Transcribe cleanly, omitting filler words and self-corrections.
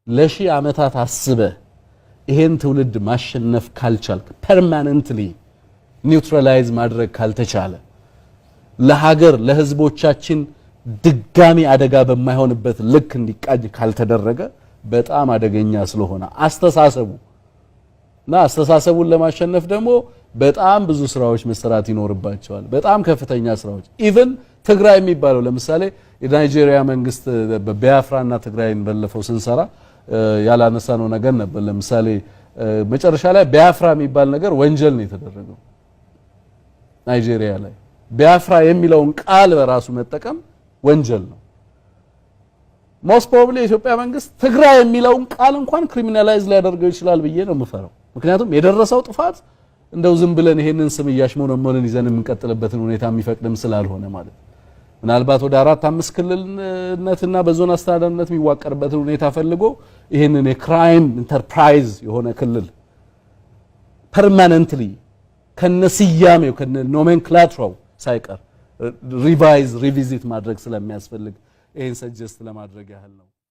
ለሺህ ዓመታት አስበ ይሄን ትውልድ ማሸነፍ ካልቻልክ ፐርማነንትሊ ኒውትራላይዝ ማድረግ ካልተቻለ ለሀገር ለህዝቦቻችን ድጋሚ አደጋ በማይሆንበት ልክ እንዲቃጅ ካልተደረገ በጣም አደገኛ ስለሆነ አስተሳሰቡን ለማሸነፍ ደግሞ በጣም ብዙ ስራዎች መሰራት ይኖርባቸዋል በጣም ከፍተኛ ስራዎች ኢቭን ትግራይ የሚባለው ለምሳሌ የናይጄሪያ መንግስት በቢያፍራና ትግራይን በለፈው ስንሰራ ያላነሳነው ነገር ነበር ለምሳሌ መጨረሻ ላይ ቢያፍራ የሚባል ነገር ወንጀል ነው የተደረገው ናይጄሪያ ላይ ቢያፍራ የሚለውን ቃል በራሱ መጠቀም ወንጀል ነው ሞስት ፕሮባብሊ የኢትዮጵያ መንግስት ትግራይ የሚለውን ቃል እንኳን ክሪሚናላይዝ ሊያደርገው ይችላል ብዬ ነው የምፈራው ምክንያቱም የደረሰው ጥፋት እንደው ዝም ብለን ይሄንን ስም ያሽሞነሞነን ይዘን የምንቀጥልበትን ሁኔታ የሚፈቅድም ስላልሆነ ማለት ምናልባት ወደ 4-5 ክልልነትና በዞን አስተዳደርነት የሚዋቀርበትን ሁኔታ ፈልጎ ይሄንን የክራይም ኢንተርፕራይዝ የሆነ ክልል ፐርማነንትሊ ከነስያሜው ከኖሜንክላቱራው ሳይቀር ሪቫይዝ ሪቪዚት ማድረግ ስለሚያስፈልግ ይሄን ሰጀስት ለማድረግ ያህል ነው